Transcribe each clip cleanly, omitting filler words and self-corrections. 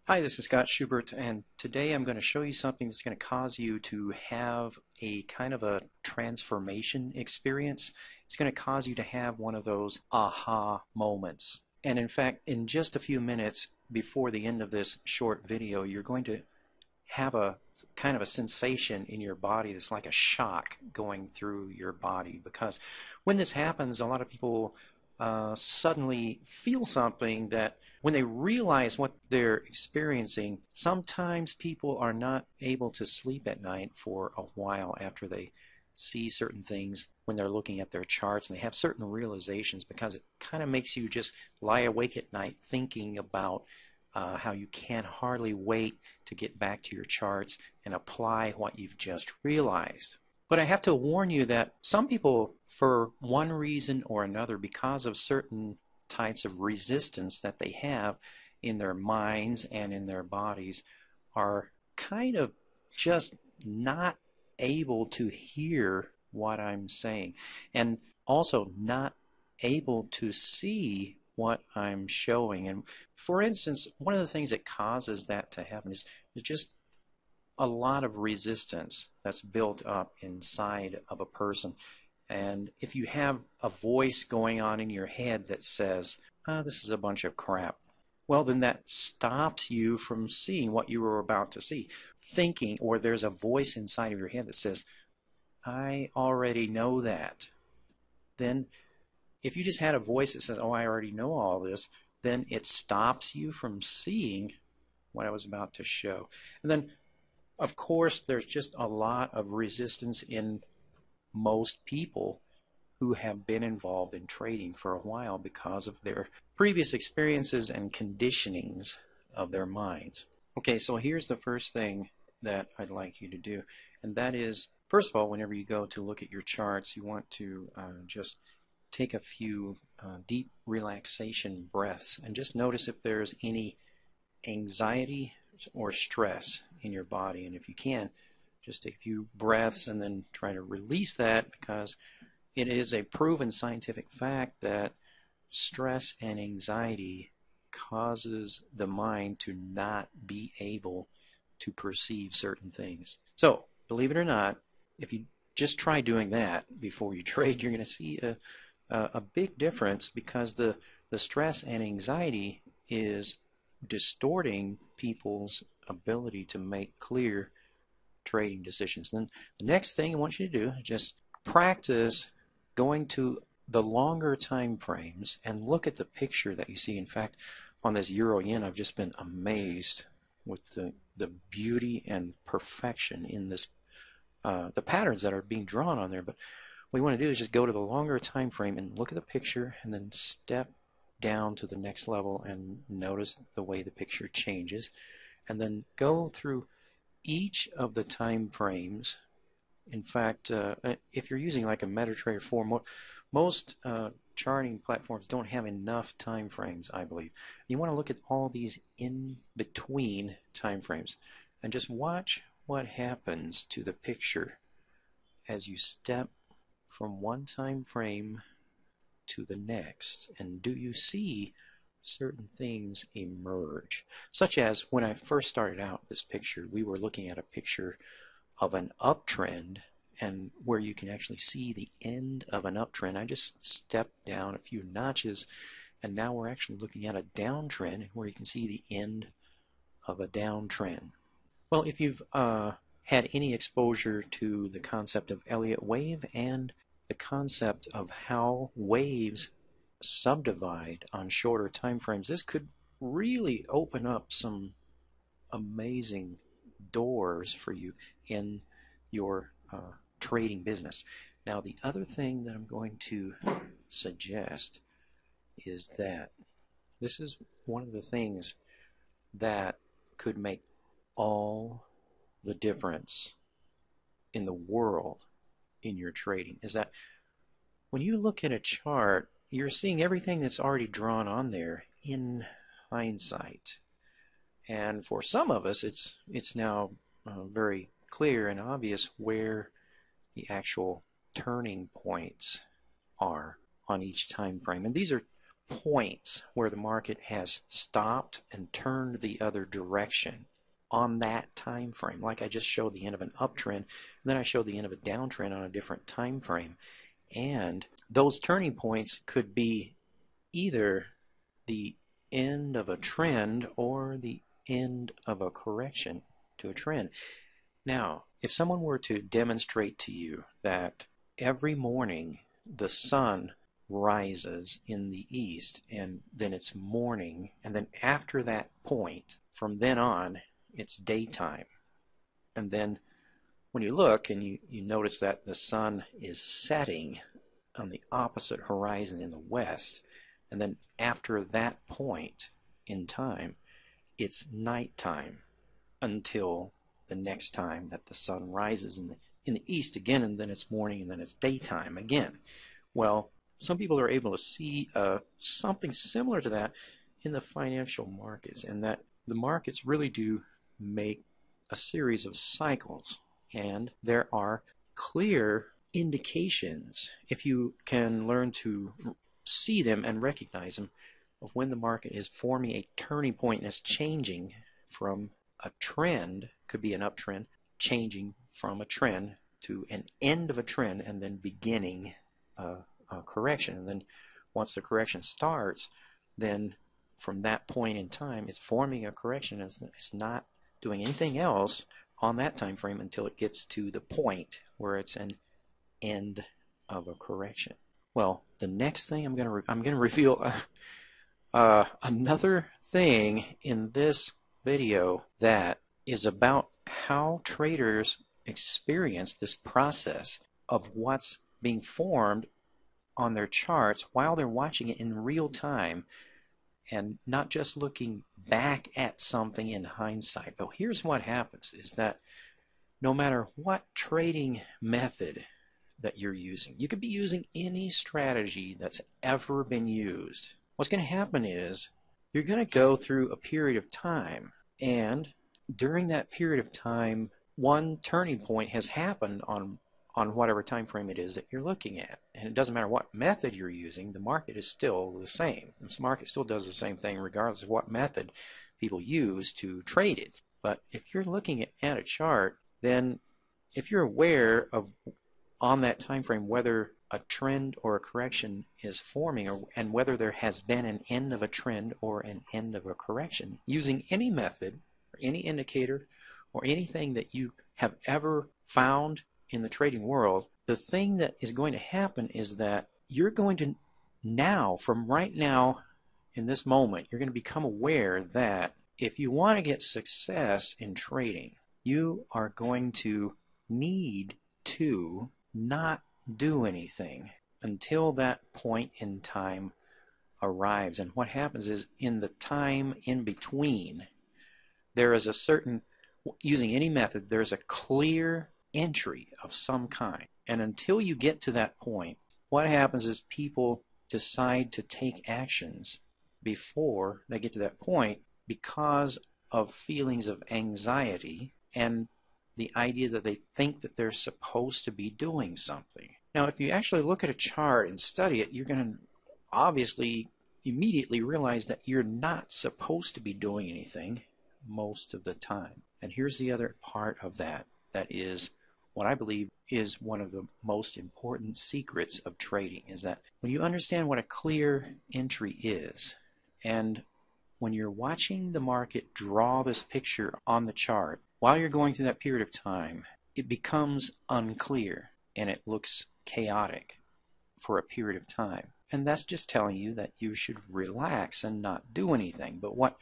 Hi, this is Scott Schubert, and today I'm going to show you something that's going to cause you to have a kind of a transformation experience. It's going to cause you to have one of those aha moments. And in fact, in just a few minutes before the end of this short video, you're going to have a kind of a sensation in your body that's like a shock going through your body. Because when this happens, a lot of people suddenly feel something that when they realize what they're experiencing, sometimes people are not able to sleep at night for a while after they see certain things when they're looking at their charts, and they have certain realizations because it kind of makes you just lie awake at night thinking about how you can't hardly wait to get back to your charts and apply what you've just realized. But I have to warn you that some people, for one reason or another, because of certain types of resistance that they have in their minds and in their bodies, are kind of just not able to hear what I'm saying, and also not able to see what I'm showing. And for instance, one of the things that causes that to happen is just a lot of resistance that's built up inside of a person. And if you have a voice going on in your head that says, this is a bunch of crap, well, then that stops you from seeing what you were about to see. Thinking, or there's a voice inside of your head that says, I already know that. Then if you just had a voice that says, oh, I already know all this, then it stops you from seeing what I was about to show. And then, of course, there's just a lot of resistance in most people who have been involved in trading for a while because of their previous experiences and conditionings of their minds. Okay, so here's the first thing that I'd like you to do, and that is, first of all, whenever you go to look at your charts, you want to just take a few deep relaxation breaths and just notice if there's any anxiety or stress in your body. And if you can, just take a few breaths and then try to release that, because it is a proven scientific fact that stress and anxiety causes the mind to not be able to perceive certain things. So, believe it or not, if you just try doing that before you trade, you're going to see a big difference, because the stress and anxiety is distorting people's ability to make clear trading decisions. Then the next thing I want you to do is just practice going to the longer time frames and look at the picture that you see. In fact, on this euro yen, I've just been amazed with the beauty and perfection in this, the patterns that are being drawn on there. But what you want to do is just go to the longer time frame and look at the picture, and then step down to the next level and notice the way the picture changes, and then go through each of the time frames. In fact, if you're using like a MetaTrader 4, most charting platforms don't have enough time frames, I believe. You want to look at all these in between time frames and just watch what happens to the picture as you step from one time frame to the next. And do you see certain things emerge? Such as when I first started out this picture, we were looking at a picture of an uptrend, and where you can actually see the end of an uptrend. I just stepped down a few notches, and now we're actually looking at a downtrend where you can see the end of a downtrend. Well, if you've had any exposure to the concept of Elliott wave and the concept of how waves subdivide on shorter time frames, this could really open up some amazing doors for you in your trading business. Now, the other thing that I'm going to suggest is that this is one of the things that could make all the difference in the world in your trading, is that when you look at a chart, you're seeing everything that's already drawn on there in hindsight. And for some of us, it's now very clear and obvious where the actual turning points are on each time frame. And these are points where the market has stopped and turned the other direction on that time frame. Like I just showed the end of an uptrend, and then I showed the end of a downtrend on a different time frame. And those turning points could be either the end of a trend or the end of a correction to a trend. Now, if someone were to demonstrate to you that every morning the sun rises in the east and then it's morning, and then after that point, from then on, it's daytime, and then when you look and you notice that the sun is setting on the opposite horizon in the west, and then after that point in time, it's nighttime until the next time that the sun rises in the east again, and then it's morning, and then it's daytime again. Well, some people are able to see something similar to that in the financial markets, and that the markets really do make a series of cycles, and there are clear indications, if you can learn to see them and recognize them, of when the market is forming a turning point and is changing from a trend, could be an uptrend, changing from a trend to an end of a trend, and then beginning a correction. And then once the correction starts, then from that point in time, it's forming a correction. It's not doing anything else on that time frame until it gets to the point where it's an end of a correction. Well, the next thing I'm going to reveal another thing in this video that is about how traders experience this process of what's being formed on their charts while they're watching it in real time, and not just looking back at something in hindsight. But here's what happens is that no matter what trading method that you're using, you could be using any strategy that's ever been used. What's going to happen is you're going to go through a period of time, and during that period of time, one turning point has happened on whatever time frame it is that you're looking at. And it doesn't matter what method you're using, the market is still the same. The market still does the same thing regardless of what method people use to trade it. But if you're looking at a chart, then if you're aware of on that time frame whether a trend or a correction is forming, and whether there has been an end of a trend or an end of a correction, using any method or any indicator or anything that you have ever found in the trading world, the thing that is going to happen is that you're going to now, from right now in this moment, you're going to become aware that if you want to get success in trading, you are going to need to not do anything until that point in time arrives. And what happens is, in the time in between, there is a certain, using any method, there's a clear entry of some kind. And until you get to that point, what happens is people decide to take actions before they get to that point because of feelings of anxiety and the idea that they think that they're supposed to be doing something. Now, if you actually look at a chart and study it, you're going to obviously immediately realize that you're not supposed to be doing anything most of the time. And here's the other part of that is what I believe is one of the most important secrets of trading, is that when you understand what a clear entry is, and when you're watching the market draw this picture on the chart, while you're going through that period of time, it becomes unclear and it looks chaotic for a period of time. And that's just telling you that you should relax and not do anything. But what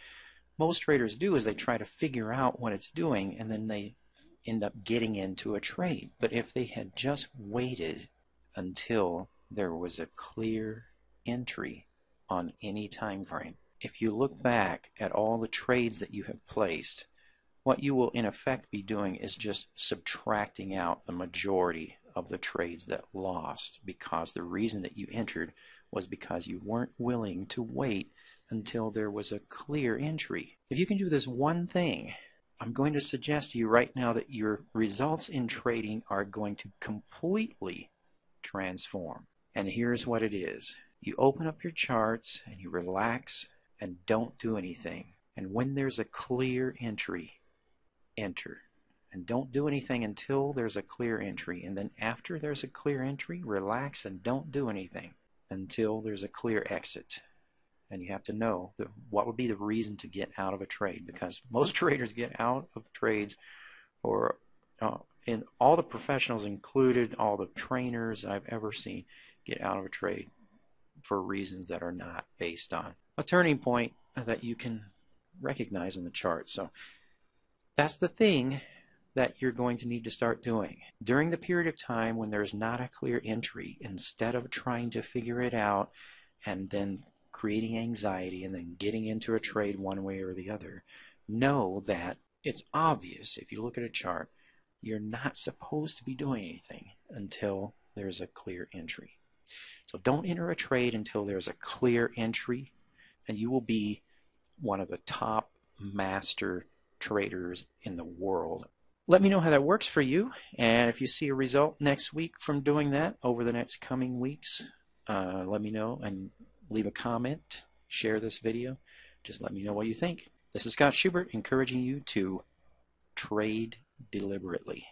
most traders do is they try to figure out what it's doing, and then they end up getting into a trade. But if they had just waited until there was a clear entry on any time frame, if you look back at all the trades that you have placed, what you will in effect be doing is just subtracting out the majority of the trades that lost, because the reason that you entered was because you weren't willing to wait until there was a clear entry. If you can do this one thing, I'm going to suggest to you right now that your results in trading are going to completely transform. And here's what it is. You open up your charts and you relax and don't do anything. And when there's a clear entry, enter. And don't do anything until there's a clear entry. And then after there's a clear entry, relax and don't do anything until there's a clear exit. And you have to know what would be the reason to get out of a trade, because most traders get out of trades for, and all the professionals included, all the trainers I've ever seen get out of a trade for reasons that are not based on a turning point that you can recognize in the chart. So that's the thing that you're going to need to start doing. During the period of time when there's not a clear entry, instead of trying to figure it out and then creating anxiety and then getting into a trade one way or the other, know that it's obvious if you look at a chart, you're not supposed to be doing anything until there's a clear entry. So don't enter a trade until there's a clear entry, and you will be one of the top master traders in the world. Let me know how that works for you, and if you see a result next week from doing that over the next coming weeks, let me know and leave a comment, share this video. Just let me know what you think. This is Scott Schubert encouraging you to trade deliberately.